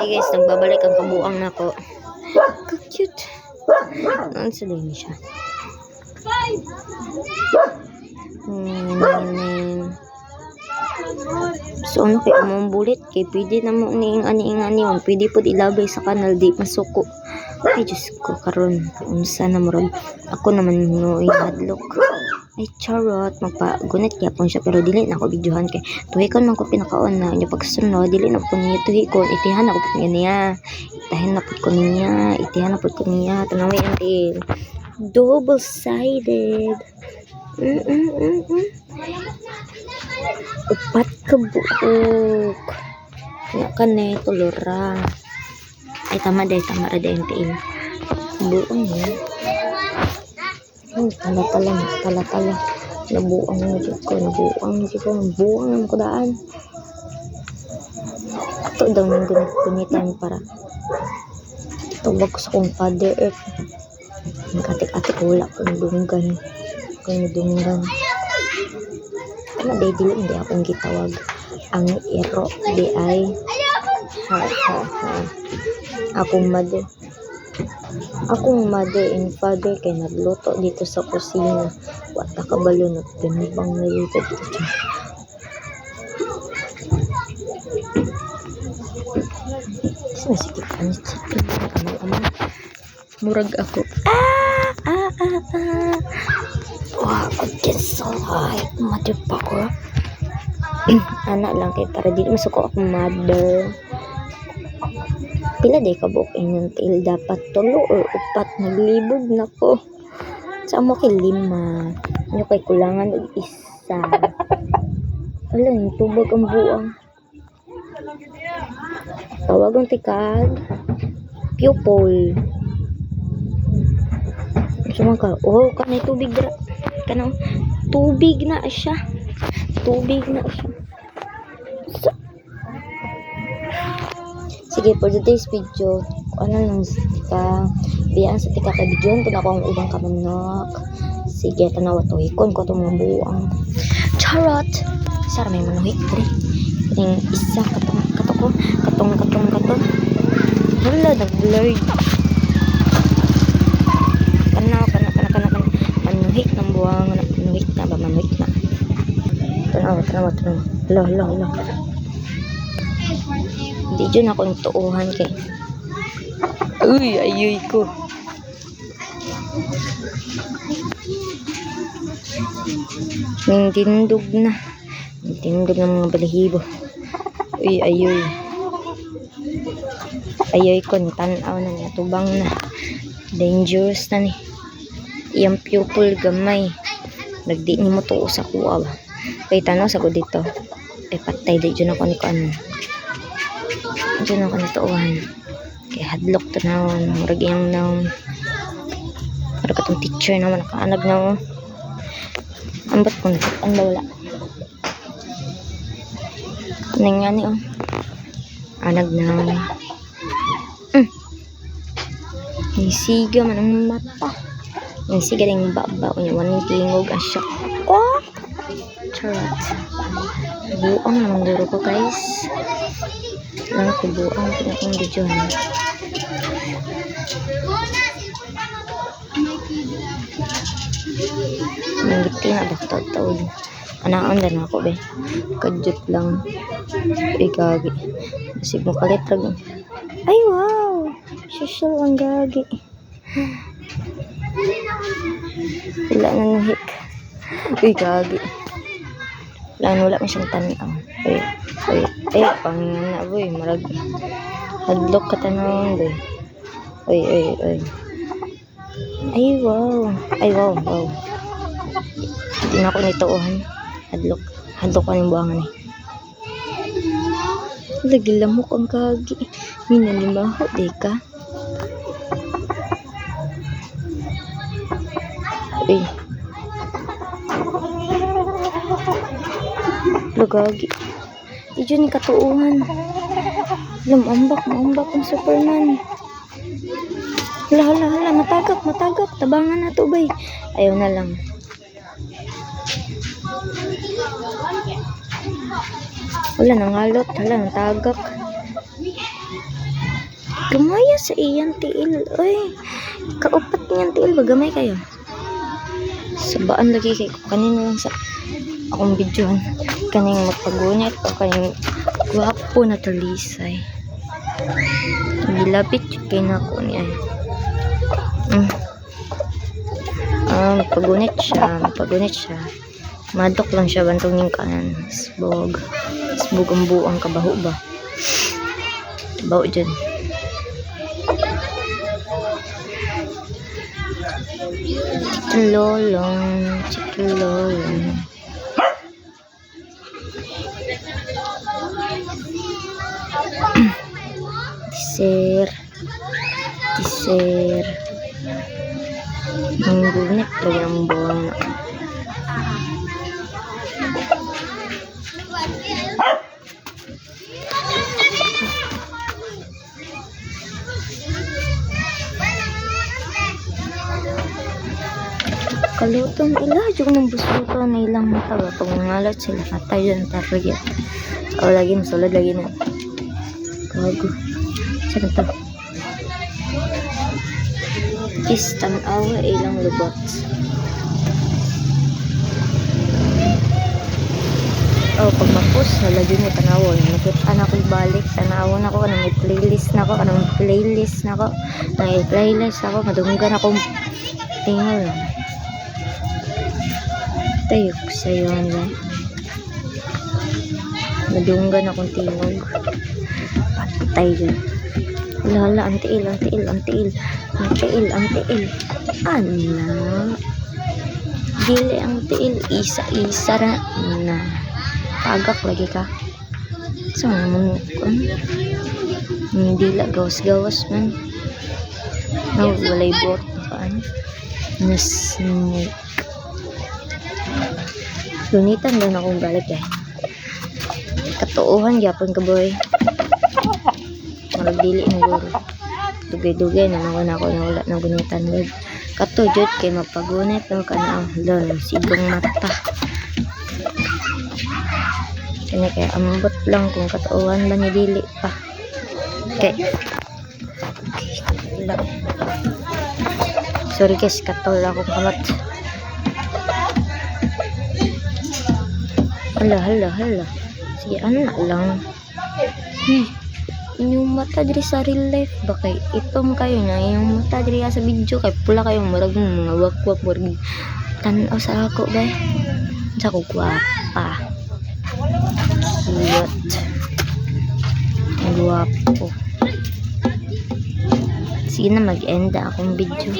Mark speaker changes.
Speaker 1: Hey guys, nagbabalik ang kabuang na ko. Ka-cute. Ano sa din siya? So ano kaya mong bulit? Kaya pwede na mo ani pwede po ilabay sa kanal di masuko. Ay Diyos ko karon. Unsa na murag ako naman no ihadlok. Ay charot, magpagunit yapon siya pero dili na ako videohan kay tuhikon man ko pinakaon na nya pagsunod dili na ko niya tuhikon itihan ako pud niya itahin na pud ko niya itihan na pud ko niya tanawi until double sided upat ka buok nya kanay tulura ay tama ra day until buong niya. Tala. Nabuang ko daan. Ito daw nang gunitan para tubag ko sa kong father earth. Nagkatik-atik wala kong dunggan. Ano day dili hindi akong gitawag. Ang ero di ay Akong mother and father kay nagluto dito sa kusina. Wata kabalo na pinibang nalito dito. Sige panis murag ako. Wow, against so high. Mother pa ko. Anak lang kay para dili masuko akong mother. Pila day kabuk inyong tail dapat 3 or 4 naglibog na ko sa mo kay 5 nyo kay kulangan og isa alam tubag ang buang tawagon tikag pupil sumang ka kanay tubig dra kanang tubig na siya sige, for today's video, ano lang tika, biyaan sa tika ka videoan po na ako ang ubang kamanok. Sige, tanawa to, hikon ko itong mga buwang. Charot! Sara may manuhik, pre. Yung isa, katong. Wala, nag-blurred. Manuhik ng buwang, manuhik na. Tanawa. Hala. Hindi dyan ako nagtuuhan kay ayoy ko nindindog na mga balahibo ayoy ko nitanaw na natubang na dangerous na ni iyang pupil gamay nagdi ni mo tuo sa kuwa ba kay tanaw sa ko dito ay patay di dyan ako ni kan dyan ako natuuhan kaya hadlok tanawon murag iyang naon murag katong teacher naman nakaanag na ambat ko ang wala nangani anag na nisiga man ang mata nisiga rin baba unya waning tingog asya charot buong naman duro ko guys lang kubuang pinakong video na nangiti na ba taon anaan din ako be kadyot lang gagi kasi mo kalitrag ay wow social ang gagi wala na nuhik gagi wala man siyang tanaw pangina boy marag hadlok ka tanong boy ay wow hindi na ako nituuhan hadlok ka ng buwangan lagi lamok ang kagi minalimaho deka lagagi ijo ni katuuhan lumambak ang Superman hala matagak tabangan na to bay ayaw na lang wala nang halot hala nang tagak Gamaya sa iyang tiil. Ay, kaupat niyan tiil. Bagamay kayo. Sabaan lagi kay kanino lang sa akong videohan. Kaning magpagunit o kaning gwapo na talisay. Gilapit kay nako ni ay. Magpagunit siya. Madok lang siya bantong ning kanan. Sbog ang buang kabaho ba. Bawo dyan. Chikilolong. Tiser. Ang gunit lagi ang buwan. Kaluton ila jud nang busluto na ilang mata ba pag nangalat sila patay yan target. O lagi masulod lagi na. Gago. Saan to? Kiss tanawa ilang lubot. Pag ma-post na lagi ni tanawon, nakita na ko balik, tanawon ako kanang may playlist na ko, madunggan ako tingol. Tayo sa'yo nila. Madunggan akong tingog. Patay dyan. Lala, ang tiil. Dili ang tiil, isa na. Pagak lagi ka. So, naman dila, gawas man. Walay bot kaan. Snake. Lunitan lang akong balik Katuuhan gyapon ka boy. Magdili na guro. Dugay-dugay na ako na wala ng gunitan wag. Kato jud kay mapagunit o kana lon sigong mata. Kaya ambot lang kung katuuhan ba ni dili pa. Okay. Sorry guys, katol akong kamat. Hala. Sige, anak lang. Inyong mata diri sa real life ba kay itom kayo na yung mata diri sa video kay pula kayong marag mga wakwak murag tanaw sa ako ba. Sa ko gwapa. Cute. Guwapo. Sige na mag-end akong video.